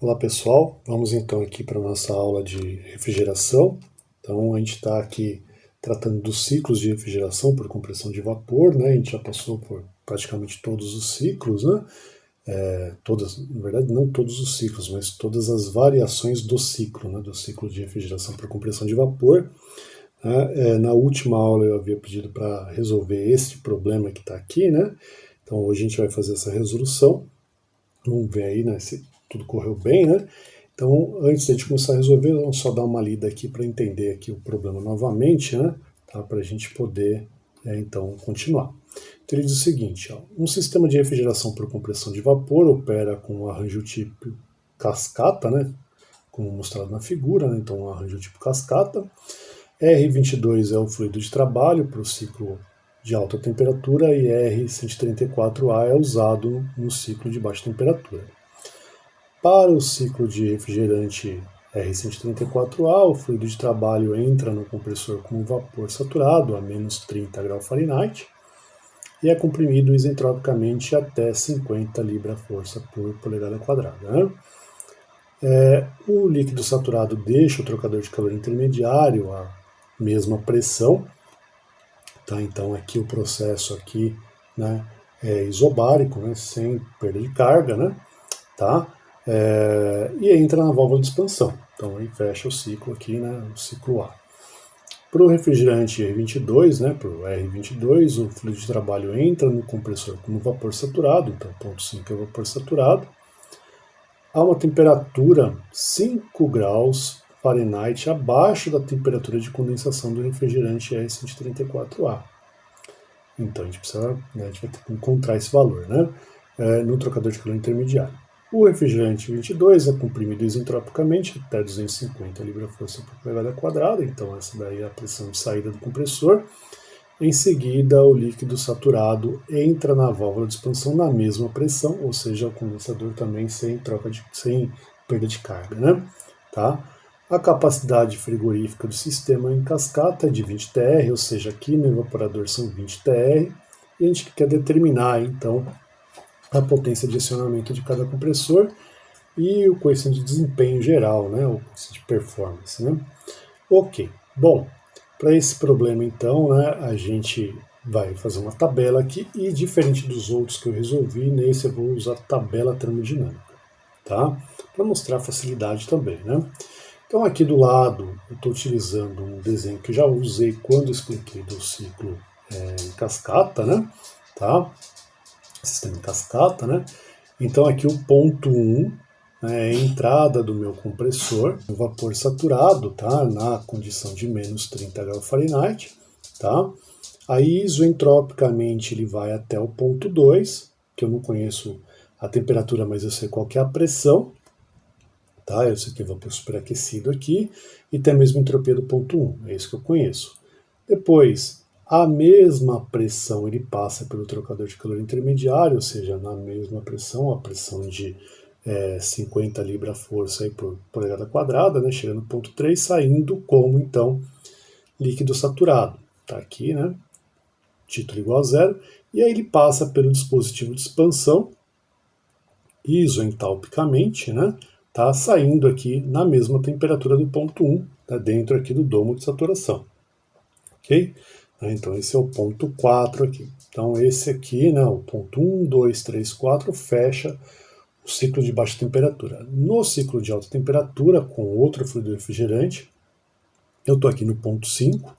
Olá pessoal, vamos então aqui para a nossa aula de refrigeração. Então a gente está aqui tratando dos ciclos de refrigeração por compressão de vapor, né? A gente já passou por praticamente todos os ciclos, né? Na verdade não todos os ciclos, mas todas as variações do ciclo, né? Do ciclo de refrigeração por compressão de vapor. Né? Na última aula eu havia pedido para resolver este problema que está aqui, né? Então hoje a gente vai fazer essa resolução. Vamos ver aí, né, se tudo correu bem, né? Então, antes de a gente começar a resolver, vamos só dar uma lida aqui para entender aqui o problema novamente, né? Tá? Para a gente poder, então, continuar. Então, ele diz o seguinte, ó, um sistema de refrigeração por compressão de vapor opera com um arranjo tipo cascata, né? Como mostrado na figura, né? Então, um arranjo tipo cascata. R22 é o fluido de trabalho para o ciclo de alta temperatura e R134A é usado no ciclo de baixa temperatura. Para o ciclo de refrigerante R134A, o fluido de trabalho entra no compressor como vapor saturado a menos 30 graus Fahrenheit e é comprimido isentropicamente até 50 libra-força por polegada quadrada. Né? O líquido saturado deixa o trocador de calor intermediário a mesma pressão. Tá? Então aqui o processo aqui, né, é isobárico, né, sem perda de carga, né, tá? E entra na válvula de expansão. Então aí fecha o ciclo aqui, né, o ciclo A. Para o refrigerante R22, né, para o R22, o fluido de trabalho entra no compressor como vapor saturado, então ponto 5 é vapor saturado, a uma temperatura 5 graus Fahrenheit abaixo da temperatura de condensação do refrigerante R134A. Então a gente precisa, né, a gente vai ter que encontrar esse valor, né, no trocador de calor intermediário. O refrigerante 22 é comprimido isentropicamente até 250 libra-força por polegada quadrada, então essa daí é a pressão de saída do compressor. Em seguida, o líquido saturado entra na válvula de expansão na mesma pressão, ou seja, o condensador também sem perda de carga, né? Tá? A capacidade frigorífica do sistema em cascata é de 20 TR, ou seja, aqui no evaporador são 20 TR, e a gente quer determinar, então, a potência de acionamento de cada compressor e o coeficiente de desempenho geral, né, o coeficiente de performance. Né? Ok, bom, para esse problema então, né, a gente vai fazer uma tabela aqui e diferente dos outros que eu resolvi, nesse eu vou usar tabela termodinâmica, tá? Para mostrar facilidade também, né? Então aqui do lado eu estou utilizando um desenho que eu já usei quando expliquei do ciclo em cascata, né? Tá? Sistema em cascata, né? Então aqui o ponto 1 é a entrada do meu compressor, o vapor saturado, tá? Na condição de menos 30 graus Fahrenheit, tá? Aí isentropicamente ele vai até o ponto 2, que eu não conheço a temperatura, mas eu sei qual que é a pressão, tá? Eu sei que é vapor superaquecido aqui, e tem a mesma entropia do ponto 1, é isso que eu conheço. Depois, a mesma pressão ele passa pelo trocador de calor intermediário, ou seja, na mesma pressão, a pressão de 50 libra-força por polegada quadrada, né, chegando no ponto 3, saindo como, então, líquido saturado. Tá aqui, né, título igual a zero, e aí ele passa pelo dispositivo de expansão, isoentalpicamente, né, tá saindo aqui na mesma temperatura do ponto 1, tá dentro aqui do domo de saturação. Ok? Então esse é o ponto 4 aqui. Então esse aqui, né, o ponto 1, 2, 3, 4, fecha o ciclo de baixa temperatura. No ciclo de alta temperatura, com outro fluido refrigerante, eu estou aqui no ponto 5,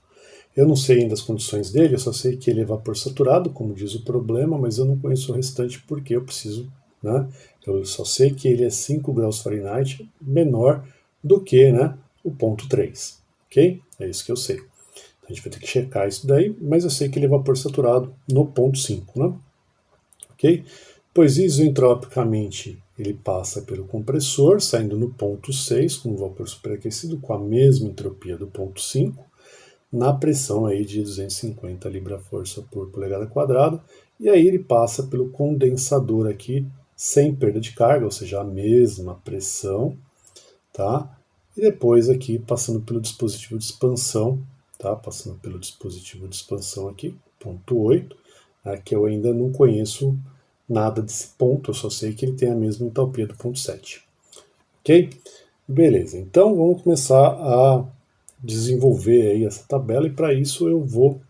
eu não sei ainda as condições dele, eu só sei que ele é vapor saturado, como diz o problema, mas eu não conheço o restante porque eu preciso, né, eu só sei que ele é 5 graus Fahrenheit menor do que, né, o ponto 3, ok? É isso que eu sei. A gente vai ter que checar isso daí, mas eu sei que ele é vapor saturado no ponto 5, né? Ok? Pois isentropicamente ele passa pelo compressor, saindo no ponto 6, com o vapor superaquecido, com a mesma entropia do ponto 5, na pressão aí de 250 libra-força por polegada quadrada, e aí ele passa pelo condensador aqui, sem perda de carga, ou seja, a mesma pressão, tá? E depois aqui passando pelo dispositivo de expansão, tá? Passando pelo dispositivo de expansão aqui, ponto 8, né, que eu ainda não conheço nada desse ponto, eu só sei que ele tem a mesma entalpia do ponto 7. Ok? Beleza, então vamos começar a desenvolver aí essa tabela, e para isso eu vou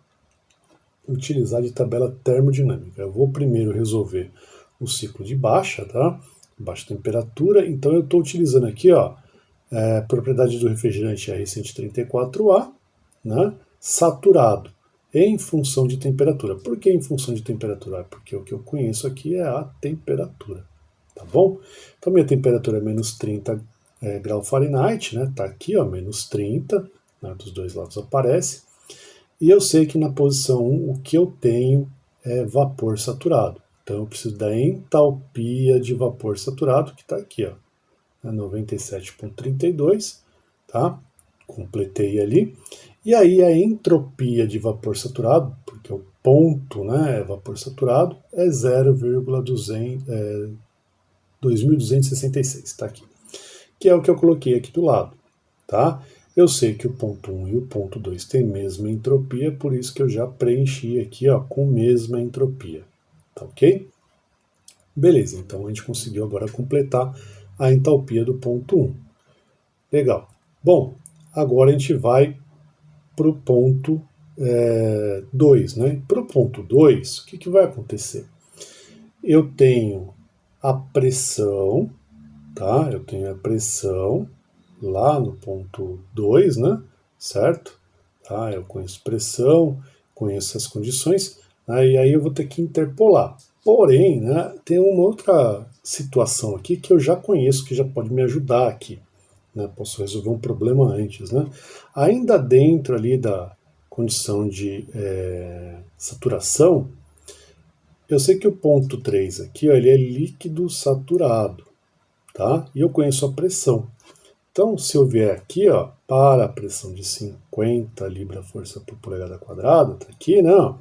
utilizar de tabela termodinâmica. Eu vou primeiro resolver o ciclo de baixa, tá? Baixa temperatura, então eu estou utilizando aqui, ó, propriedade do refrigerante R134A, né? Saturado, em função de temperatura. Por que em função de temperatura? Porque o que eu conheço aqui é a temperatura, tá bom? Então minha temperatura é menos 30 graus Fahrenheit, né? Tá aqui, ó, menos 30, né? Dos dois lados aparece. E eu sei que na posição 1 o que eu tenho é vapor saturado. Então eu preciso da entalpia de vapor saturado, que está aqui, ó, 97,32, tá? Completei ali. E aí a entropia de vapor saturado, porque o ponto, né, é vapor saturado, é 0,2266, está aqui. Que é o que eu coloquei aqui do lado, tá? Eu sei que o ponto 1 e o ponto 2 têm mesma entropia, por isso que eu já preenchi aqui, ó, com mesma entropia, tá ok? Beleza, então a gente conseguiu agora completar a entalpia do ponto 1. Legal. Bom, agora a gente vai para o ponto 2, né? Para o ponto 2, o que vai acontecer? Eu tenho a pressão, tá? Eu tenho a pressão lá no ponto 2, né? Certo? Tá? Eu conheço pressão, conheço as condições, né? E aí eu vou ter que interpolar. Porém, né, tem uma outra situação aqui que eu já conheço, que já pode me ajudar aqui, né? Posso resolver um problema antes, né? Ainda dentro ali da condição de saturação, eu sei que o ponto 3 aqui, ó, ele é líquido saturado, tá? E eu conheço a pressão. Então, se eu vier aqui, ó, para a pressão de 50 libra-força por polegada quadrada, tá aqui, não,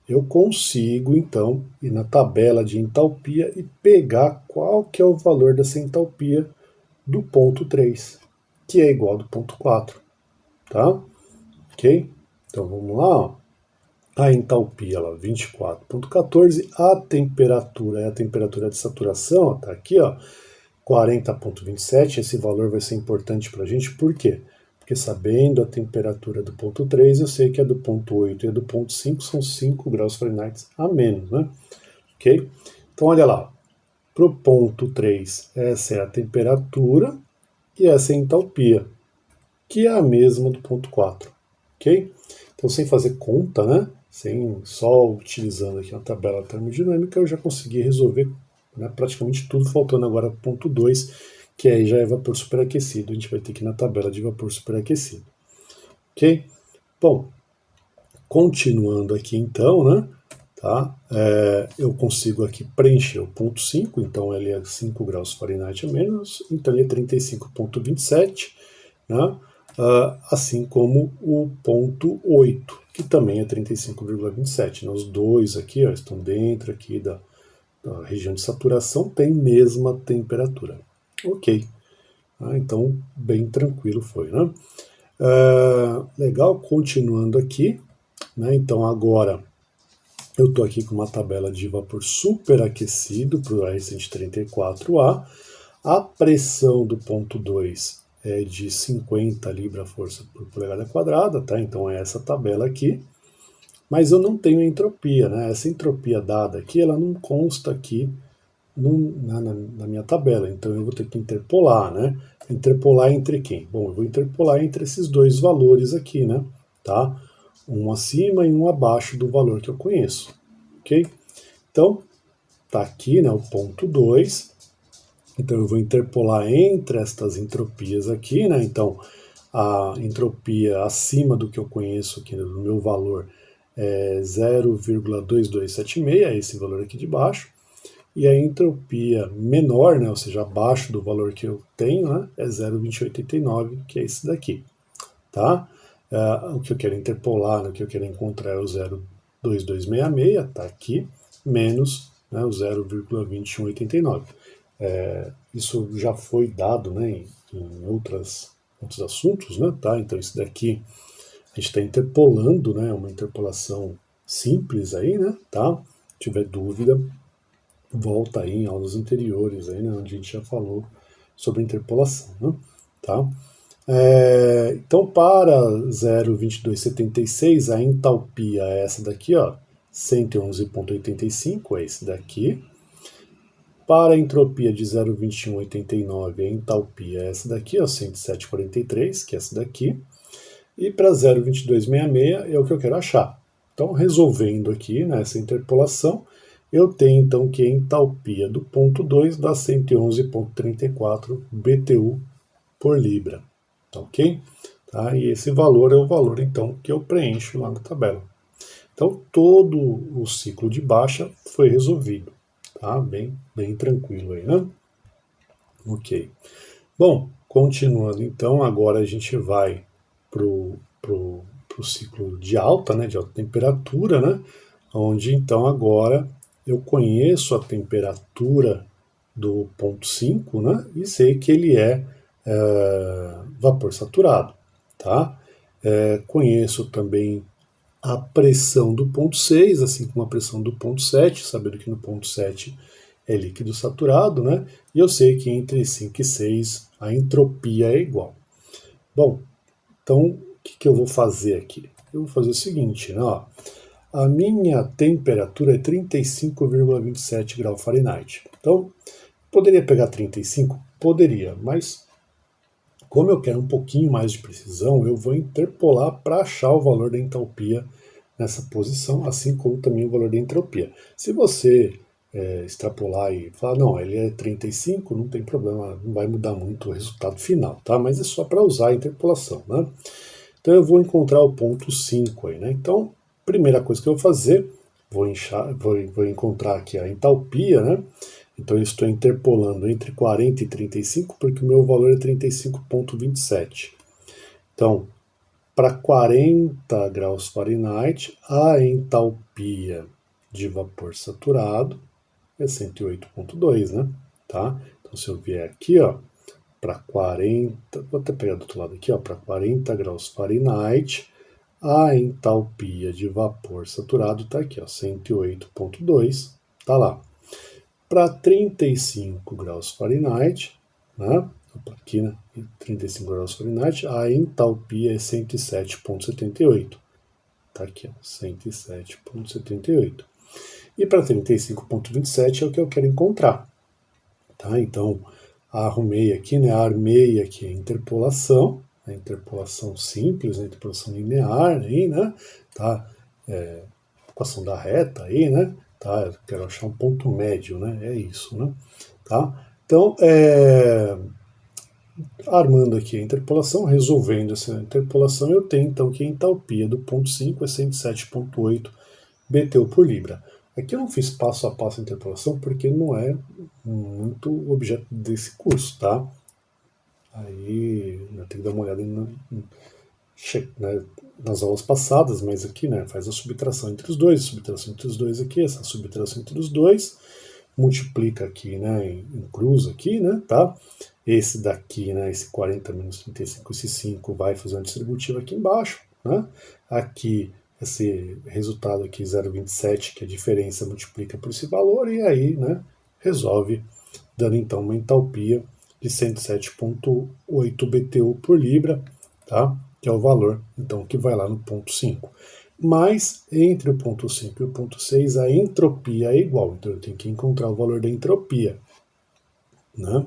eu consigo, então, ir na tabela de entalpia e pegar qual que é o valor dessa entalpia do ponto 3, que é igual ao do ponto 4, tá? Ok? Então, vamos lá, ó. A entalpia, lá, 24,14, a temperatura é a temperatura de saturação, ó, tá aqui, ó, 40,27, esse valor vai ser importante para a gente, por quê? Porque sabendo a temperatura do ponto 3, eu sei que a do ponto 8 e a do ponto 5 são 5 graus Fahrenheit a menos, né? Ok? Então, olha lá, para o ponto 3, essa é a temperatura e essa é a entalpia, que é a mesma do ponto 4, ok? Então, sem fazer conta, né? Sem só utilizando aqui uma tabela termodinâmica, eu já consegui resolver, né, praticamente tudo, faltando agora ponto 2, que aí já é vapor superaquecido. A gente vai ter que ir na tabela de vapor superaquecido. Ok? Bom, continuando aqui então, né? Tá? Eu consigo aqui preencher o ponto 5, então ele é 5 graus Fahrenheit a menos, então ele é 35,27, né? Assim como o ponto 8, que também é 35,27. Os dois aqui, ó, estão dentro aqui da região de saturação, tem mesma temperatura. Ok. Então, bem tranquilo foi, né? Legal, continuando aqui, né? Então agora eu estou aqui com uma tabela de vapor superaquecido para o R134A. A pressão do ponto 2 é de 50 libra-força por polegada quadrada, tá? Então é essa tabela aqui. Mas eu não tenho entropia, né? Essa entropia dada aqui, ela não consta aqui na minha tabela. Então eu vou ter que interpolar, né? Interpolar entre quem? Bom, eu vou interpolar entre esses dois valores aqui, né? Tá? Um acima e um abaixo do valor que eu conheço, ok? Então, tá aqui, né, o ponto 2. Então eu vou interpolar entre estas entropias aqui, né? Então a entropia acima do que eu conheço aqui no meu valor é 0,2276, é esse valor aqui de baixo. E a entropia menor, né, ou seja, abaixo do valor que eu tenho, né, é 0,2089, que é esse daqui, tá? O que eu quero interpolar, né, o que eu quero encontrar é o 0,2266, tá aqui, menos, né, o 0,2189. Isso já foi dado, né, em outros assuntos, né, tá? Então isso daqui a gente está interpolando, né, uma interpolação simples aí, né, tá? Se tiver dúvida, volta aí em aulas anteriores, aí, né, onde a gente já falou sobre interpolação, né? Tá? Então, para 0,2276, a entalpia é essa daqui, ó, 111,85, é esse daqui. Para a entropia de 0,2189, a entalpia é essa daqui, ó, 107,43, que é essa daqui. E para 0,2266 é o que eu quero achar. Então, resolvendo aqui nessa interpolação, eu tenho então que a entalpia do ponto 2 dá 111,34 BTU por libra. Tá ok? Tá? E esse valor é o valor então que eu preencho lá na tabela. Então, todo o ciclo de baixa foi resolvido. Tá? Bem tranquilo aí, né? Ok. Bom, continuando então, agora a gente vai pro ciclo de alta, né, de alta temperatura, né, onde então agora eu conheço a temperatura do ponto 5, né, e sei que ele é vapor saturado, tá? Conheço também a pressão do ponto 6, assim como a pressão do ponto 7, sabendo que no ponto 7 é líquido saturado, né? E eu sei que entre 5 e 6 a entropia é igual. Bom, então o que eu vou fazer aqui? Eu vou fazer o seguinte, né? Ó, a minha temperatura é 35,27 graus Fahrenheit. Então, poderia pegar 35? Poderia, mas como eu quero um pouquinho mais de precisão, eu vou interpolar para achar o valor da entalpia nessa posição, assim como também o valor da entropia. Se você extrapolar e falar, não, ele é 35, não tem problema, não vai mudar muito o resultado final, tá? Mas é só para usar a interpolação, né? Então eu vou encontrar o ponto 5 aí, né? Então, primeira coisa que eu vou fazer, vou encontrar aqui a entalpia, né? Então eu estou interpolando entre 40 e 35, porque o meu valor é 35,27. Então, para 40 graus Fahrenheit, a entalpia de vapor saturado é 108,2, né? Tá? Então, se eu vier aqui, ó, para 40, vou até pegar do outro lado aqui, ó, para 40 graus Fahrenheit, a entalpia de vapor saturado está aqui, ó, 108,2, tá lá. Para 35 graus Fahrenheit, né? Aqui, né? 35 graus Fahrenheit, a entalpia é 107,78. Tá aqui, ó, 107,78. E para 35,27 é o que eu quero encontrar. Tá? Então, arrumei aqui, né? Armei aqui a interpolação simples, a interpolação linear aí, né? Tá? Equação da reta aí, né? Tá? Eu quero achar um ponto médio, né? É isso, né? Tá? Então, armando aqui a interpolação, resolvendo essa interpolação, eu tenho então que a entalpia do ponto 5 é 107,8 BTU por libra. Aqui eu não fiz passo a passo a interpolação porque não é muito o objeto desse curso, tá? Aí eu tenho que dar uma olhada nas aulas passadas, mas aqui, né, faz a subtração entre os dois, aqui, essa subtração entre os dois, multiplica aqui, né, em cruz aqui, né, tá? Esse daqui, né, esse 40 menos 35, esse 5 vai fazer uma distributiva aqui embaixo, né? Aqui, esse resultado aqui, 0,27, que é a diferença, multiplica por esse valor e aí, né, resolve, dando então uma entalpia de 107,8 BTU por libra, tá? Que é o valor, então, que vai lá no ponto 5. Mas, entre o ponto 5 e o ponto 6, a entropia é igual. Então, eu tenho que encontrar o valor da entropia, né?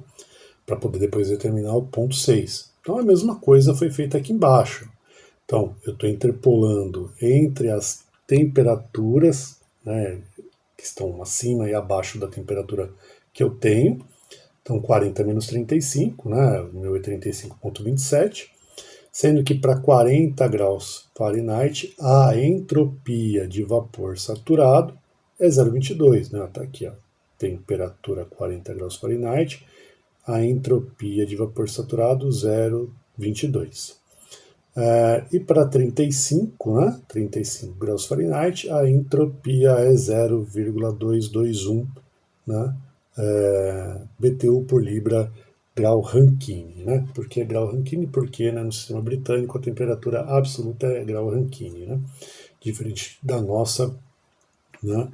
Para poder depois determinar o ponto 6. Então, a mesma coisa foi feita aqui embaixo. Então, eu estou interpolando entre as temperaturas, né, que estão acima e abaixo da temperatura que eu tenho. Então, 40 menos 35, né, o meu é 35,27. Sendo que para 40 graus Fahrenheit, a entropia de vapor saturado é 0,22, né? Está aqui, ó, temperatura 40 graus Fahrenheit, a entropia de vapor saturado 0,22. E para 35, né, 35 graus Fahrenheit, a entropia é 0,221, né, BTU por libra grau Rankine, né? Por que grau Rankine? Porque, né, no sistema britânico a temperatura absoluta é grau Rankine, né? Diferente da nossa, né,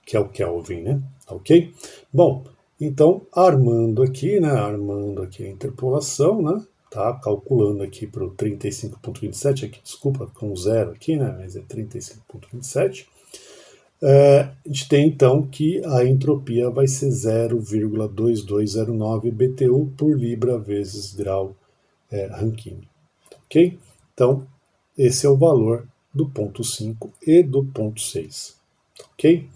que é o Kelvin, né? Ok? Bom, Então, armando aqui, né, armando aqui a interpolação, né, tá, calculando aqui para o 35.27, aqui, desculpa, com zero aqui, né, mas é 35.27, a gente tem então que a entropia vai ser 0,2209 BTU por libra vezes grau Rankine, ok? Então, esse é o valor do ponto 5 e do ponto 6, ok?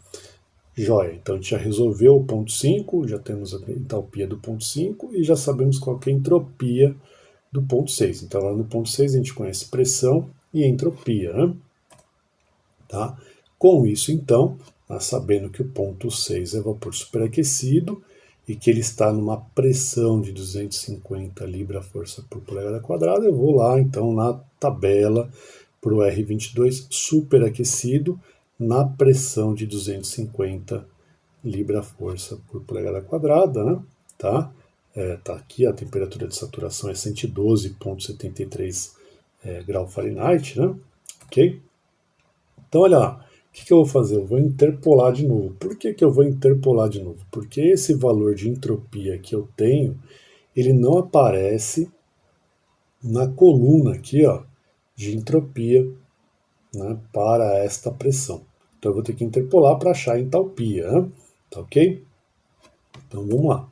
Joia, então a gente já resolveu o ponto 5, já temos a entalpia do ponto 5 e já sabemos qual que é a entropia do ponto 6. Então lá no ponto 6 a gente conhece pressão e entropia, né? Tá? Com isso, então, nós sabendo que o ponto 6 é vapor superaquecido e que ele está numa pressão de 250 libra-força por polegada quadrada, eu vou lá, então, na tabela para o R22 superaquecido, na pressão de 250 libra-força por polegada quadrada, né? Tá? Tá aqui, a temperatura de saturação é 112,73 grau Fahrenheit, né? Ok? Então, olha lá, o que eu vou fazer? Eu vou interpolar de novo. Por que eu vou interpolar de novo? Porque esse valor de entropia que eu tenho, ele não aparece na coluna aqui, ó, de entropia, né, para esta pressão. Então, eu vou ter que interpolar para achar a entalpia, né? Tá ok? Então, vamos lá.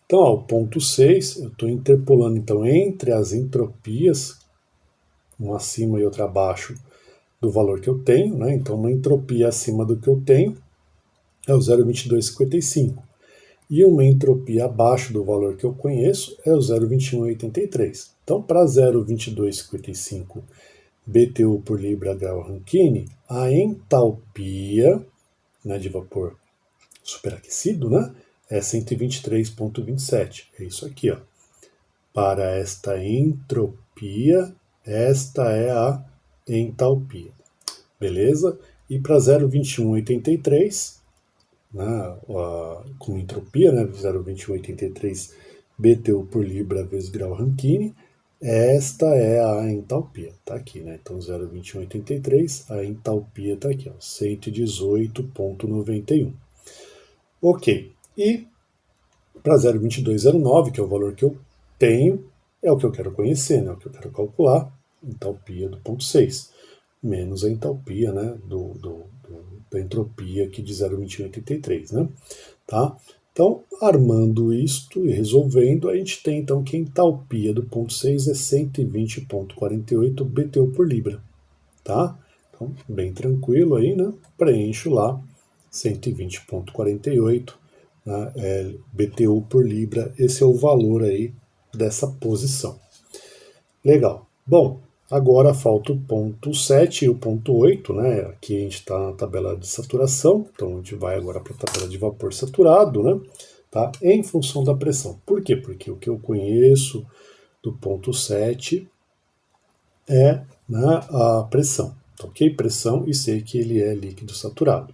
Então, ó, o ponto 6, eu estou interpolando então entre as entropias, uma acima e outra abaixo do valor que eu tenho, né? Então, uma entropia acima do que eu tenho é o 0,2255. E uma entropia abaixo do valor que eu conheço é o 0,2183. Então, para 0,2255 BTU por libra grau Rankine, a entalpia, né, de vapor superaquecido, né, é 123,27. É isso aqui, ó. Para esta entropia, esta é a entalpia. Beleza? E para 0,2183, né, com entropia, né, 0,2183 BTU por libra vezes grau Rankine, esta é a entalpia, tá aqui, né? Então 0,2183, a entalpia está aqui, ó, 118,91. Ok, e para 0,2209, que é o valor que eu tenho, é o que eu quero conhecer, né? O que eu quero calcular, entalpia do ponto 6, menos a entalpia, né, da entropia aqui de 0,2183, né? Tá? Então, armando isto e resolvendo, a gente tem então que a entalpia do ponto 6 é 120,48 BTU por libra, tá? Então, bem tranquilo aí, né? Preencho lá 120,48, né, BTU por libra, esse é o valor aí dessa posição. Legal. Bom, agora falta o ponto 7 e o ponto 8, né? Aqui a gente está na tabela de saturação, então a gente vai agora para a tabela de vapor saturado, né? Tá? Em função da pressão. Por quê? Porque o que eu conheço do ponto 7 é, né, a pressão, tá ok? Pressão, e sei que ele é líquido saturado.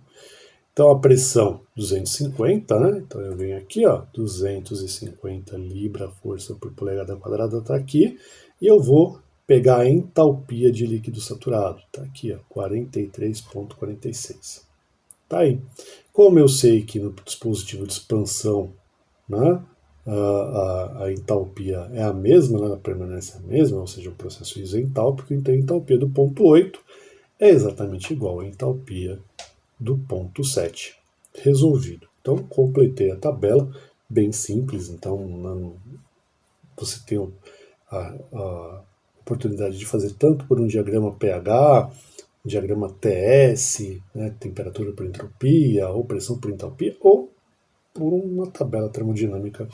Então a pressão 250, né? Então eu venho aqui, ó, 250 libra força por polegada quadrada está aqui, e eu vou pegar a entalpia de líquido saturado, tá aqui, ó, 43,46. Tá aí. Como eu sei que no dispositivo de expansão, né, a entalpia é a mesma, né, a permanência é a mesma, ou seja, o processo isentálpico, então a entalpia do ponto 8 é exatamente igual à entalpia do ponto 7. Resolvido. Então, completei a tabela, bem simples. Então, você tem a oportunidade de fazer tanto por um diagrama pH, um diagrama TS, né, temperatura por entropia, ou pressão por entalpia, ou por uma tabela termodinâmica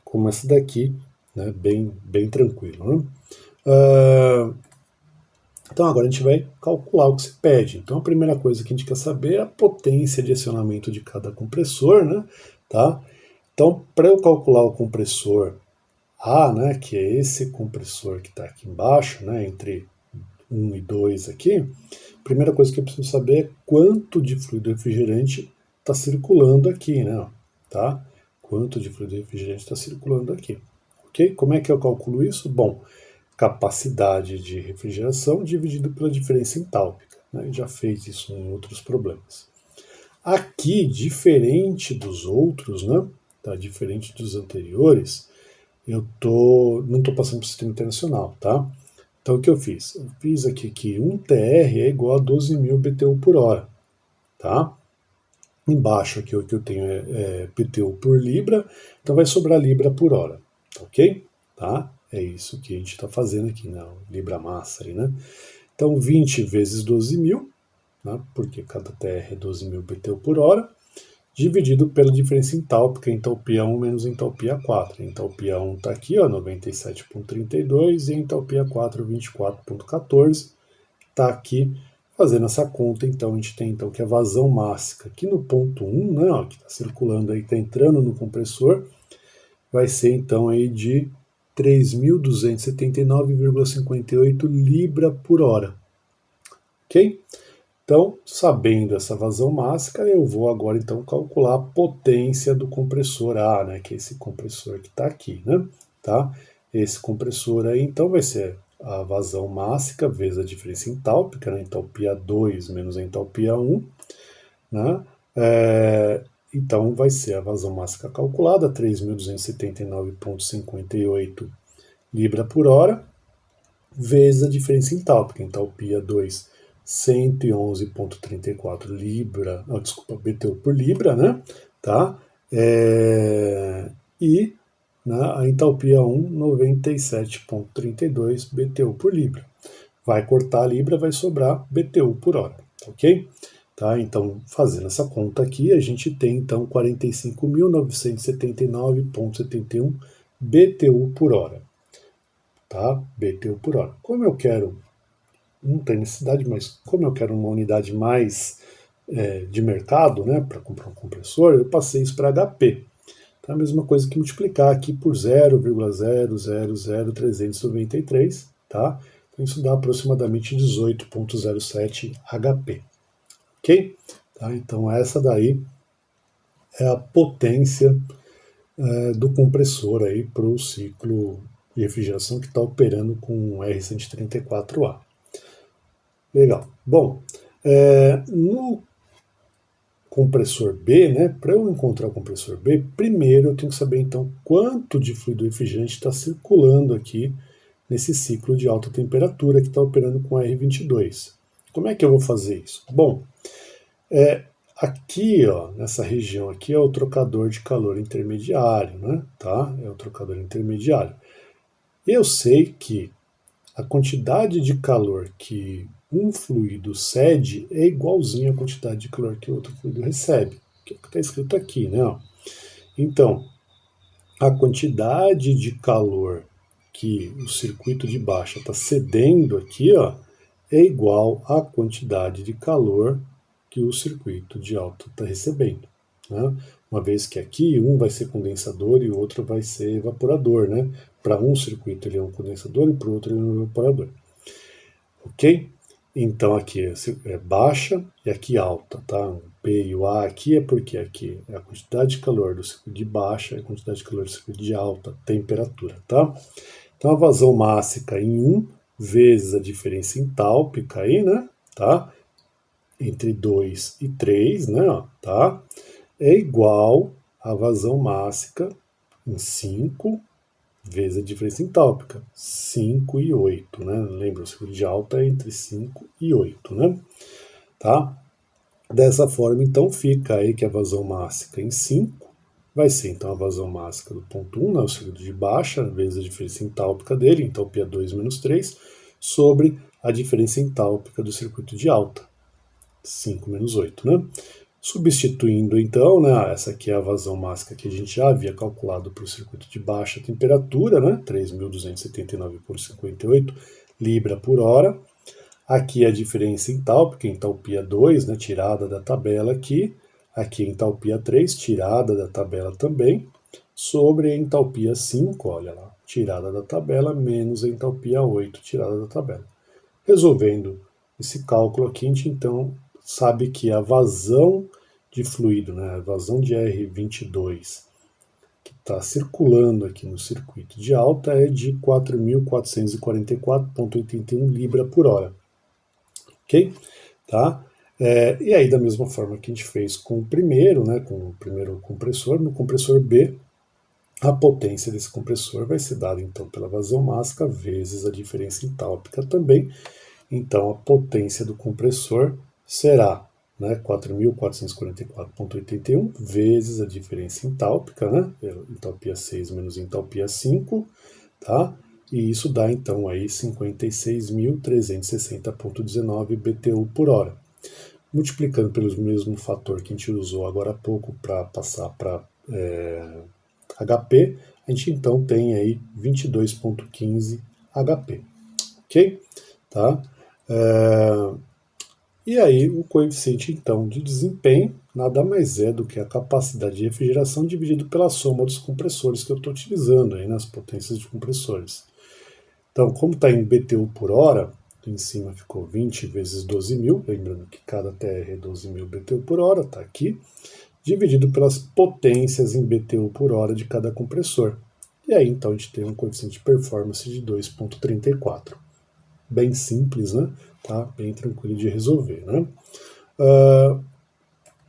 como essa daqui, né, bem tranquilo. Né? Então agora a gente vai calcular o que se pede. Então a primeira coisa que a gente quer saber é a potência de acionamento de cada compressor, né? Tá? Então para eu calcular o compressor A, né, que é esse compressor que está aqui embaixo, né, entre 1 e 2 aqui, a primeira coisa que eu preciso saber é quanto de fluido refrigerante está circulando aqui, né? Tá? Quanto de fluido refrigerante está circulando aqui. Ok? Como é que eu calculo isso? Bom, capacidade de refrigeração dividido pela diferença entálpica. Né? Já fez isso em outros problemas. Aqui, diferente dos outros, né? tá? Diferente dos anteriores, eu não estou passando para o sistema internacional, tá? Então, o que eu fiz? Eu fiz aqui que 1 TR é igual a 12.000 BTU por hora, tá? Embaixo aqui o que eu tenho é BTU por libra, então vai sobrar libra por hora, ok? Tá? É isso que a gente está fazendo aqui, né? Libra massa aí, né? Então, 20 vezes 12.000, né? Porque cada TR é 12.000 BTU por hora, dividido pela diferença entálpica, entalpia 1 menos entalpia 4. A entalpia 1 está aqui, ó, 97,32, e a entalpia 4, 24,14, está aqui. Fazendo essa conta, então, a gente tem então que a vazão máxima aqui no ponto 1, né, ó, que está circulando aí, está entrando no compressor, vai ser então aí de 3.279,58 libra por hora. Ok? Então, sabendo essa vazão máxima, eu vou agora então calcular a potência do compressor A, né, que é esse compressor que está aqui, né? Tá? Esse compressor aí então vai ser a vazão máxima vezes a diferença entálpica, né, entalpia 2 menos a entalpia 1, né? Então vai ser a vazão máxima calculada, 3.279,58 libra por hora, vezes a diferença entálpica, entalpia 2, 111,34 libra, desculpa, BTU por libra, né? Tá? E a entalpia 1, 97,32 BTU por libra. Vai cortar a libra, vai sobrar BTU por hora, ok? Tá? Então, fazendo essa conta aqui, a gente tem então 45.979,71 BTU por hora. Tá? BTU por hora. Como eu quero, não tem necessidade, mas como eu quero uma unidade mais de mercado, né, para comprar um compressor, eu passei isso para HP. Tá? A mesma coisa que multiplicar aqui por 0,000393, tá? Então isso dá aproximadamente 18,07 HP. Ok? Tá? Então essa daí é a potência do compressor aí para o ciclo de refrigeração que está operando com o R134A. Legal. Bom, no compressor B, né, para eu encontrar o compressor B, primeiro eu tenho que saber então quanto de fluido refrigerante está circulando aqui nesse ciclo de alta temperatura que está operando com R22. Como é que eu vou fazer isso? Bom, aqui, ó, nessa região aqui é o trocador de calor intermediário, né? Tá? É o trocador intermediário. Eu sei que a quantidade de calor que um fluido cede é igualzinho à quantidade de calor que o outro fluido recebe, que é o que está escrito aqui, né? Então, a quantidade de calor que o circuito de baixa está cedendo aqui, ó, é igual à quantidade de calor que o circuito de alta está recebendo, né? Uma vez que aqui um vai ser condensador e o outro vai ser evaporador, né? Para um circuito ele é um condensador e para o outro ele é um evaporador. Ok? Então aqui é baixa e aqui alta, tá? O P e o A aqui é porque aqui é a quantidade de calor do circuito de baixa e a quantidade de calor do circuito de alta temperatura, tá? Então a vazão máxima em 1 vezes a diferença entálpica aí, né? Tá? Entre 2 e 3, né? Tá? É igual a vazão máxima em 5 vezes a diferença entálpica, 5 e 8, né? Lembra, o ciclo de alta é entre 5 e 8, né? Tá? Dessa forma, então, fica aí que a vazão máxima em 5 vai ser, então, a vazão máxima do ponto 1, né? O ciclo de baixa, vezes a diferença entálpica dele, entalpia 2 menos 3, sobre a diferença entálpica do circuito de alta, 5 menos 8, né? Substituindo então, né, essa aqui é a vazão máxima que a gente já havia calculado para o circuito de baixa temperatura, né, 3.279,58 libra por hora. Aqui a diferença entálpica, entalpia 2, né, tirada da tabela aqui. Aqui entalpia 3, tirada da tabela também, sobre a entalpia 5, olha lá, tirada da tabela, menos a entalpia 8, tirada da tabela. Resolvendo esse cálculo aqui, a gente então sabe que a vazão de fluido, né, a vazão de R22, que está circulando aqui no circuito de alta, é de 4.444,81 libra por hora. Ok? Tá? E aí, da mesma forma que a gente fez com o primeiro, né, com o primeiro compressor, no compressor B, a potência desse compressor vai ser dada então pela vazão mássica vezes a diferença entálpica também. Então a potência do compressor será, né, 4.444,81 vezes a diferença entálpica, né, entalpia 6 menos entalpia 5, tá? E isso dá então aí 56.360,19 BTU por hora. Multiplicando pelo mesmo fator que a gente usou agora há pouco para passar para HP, a gente então tem aí 22,15 HP, ok? Tá? E aí o coeficiente então de desempenho nada mais é do que a capacidade de refrigeração dividido pela soma dos compressores que eu estou utilizando aí nas potências de compressores. Então, como está em BTU por hora, em cima ficou 20 vezes 12.000, lembrando que cada TR é 12.000 BTU por hora, está aqui, dividido pelas potências em BTU por hora de cada compressor. E aí, então, a gente tem um coeficiente de performance de 2,34. Bem simples, né? Tá? Bem tranquilo de resolver, né?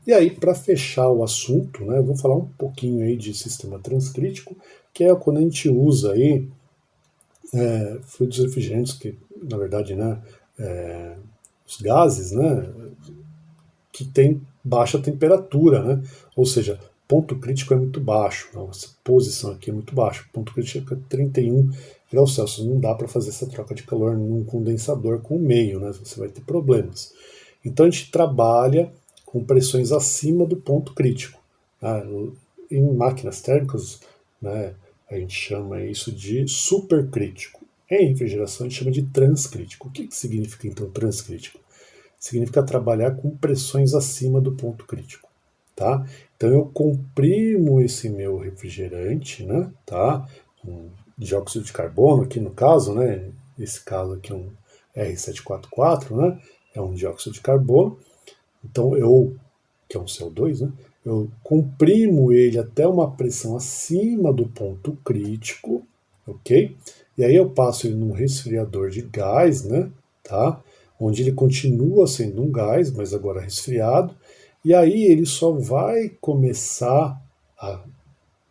E aí, para fechar o assunto, né, eu vou falar um pouquinho aí de sistema transcrítico, que é quando a gente usa aí fluidos refrigerantes, que na verdade, né, os gases, né, que tem baixa temperatura, né, ou seja, ponto crítico é muito baixo, essa posição aqui é muito baixa, ponto crítico é 31 graus Celsius, não dá para fazer essa troca de calor num condensador com o meio, né, você vai ter problemas. Então a gente trabalha com pressões acima do ponto crítico. Né? Em máquinas térmicas, né, a gente chama isso de supercrítico. Em refrigeração a gente chama de transcrítico. O que significa então transcrítico? Significa trabalhar com pressões acima do ponto crítico. Tá? Então eu comprimo esse meu refrigerante, né, tá? Um dióxido de carbono aqui no caso, né? Esse caso aqui é um R744, né? É um dióxido de carbono. Então que é um CO2, né? Eu comprimo ele até uma pressão acima do ponto crítico, ok? E aí eu passo ele num resfriador de gás, né? Tá? Onde ele continua sendo um gás, mas agora resfriado. E aí ele só vai começar a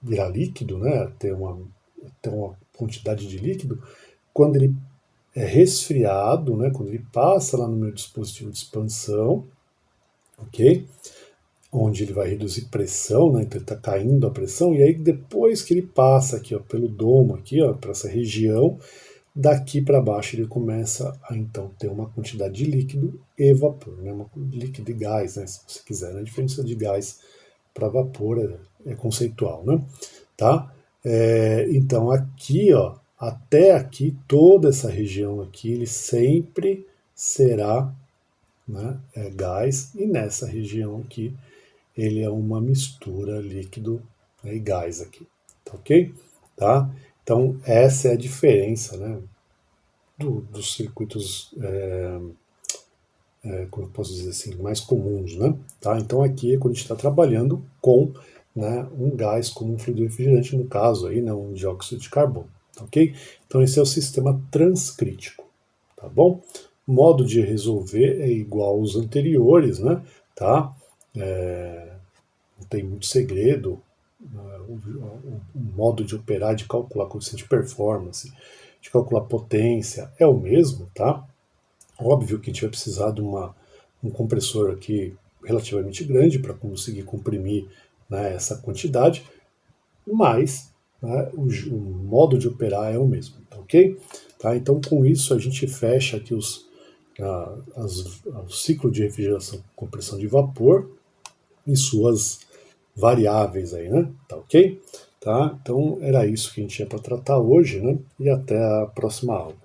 virar líquido, né? Ter uma quantidade de líquido, quando ele é resfriado, né? Quando ele passa lá no meu dispositivo de expansão, ok? Onde ele vai reduzir pressão, né? Então ele está caindo a pressão, e aí depois que ele passa aqui, ó, pelo domo, aqui, ó, para essa região, daqui para baixo ele começa a então ter uma quantidade de líquido e vapor, né? Líquido e gás, né? Se você quiser, né? A diferença de gás para vapor é conceitual, né? Tá? Então aqui, ó, até aqui, toda essa região aqui, ele sempre será, né, gás, e nessa região aqui ele é uma mistura líquido, né, e gás aqui, tá ok? Tá? Então essa é a diferença, né, dos circuitos, como eu posso dizer assim, mais comuns, né? Tá? Então aqui é quando a gente está trabalhando com, né, um gás como um fluido refrigerante, no caso aí, né, um dióxido de carbono, tá ok? Então esse é o sistema transcrítico, tá bom? O modo de resolver é igual aos anteriores, né? Tá? Não tem muito segredo. O modo de operar, de calcular coeficiente de performance, de calcular potência é o mesmo, tá? Óbvio que a gente vai precisar de um compressor aqui relativamente grande para conseguir comprimir, né, essa quantidade, mas, né, o modo de operar é o mesmo, tá ok? Tá? Então com isso a gente fecha aqui o ciclo de refrigeração com compressão de vapor e suas variáveis aí, né? Tá ok? Tá? Então era isso que a gente tinha para tratar hoje, né? E até a próxima aula.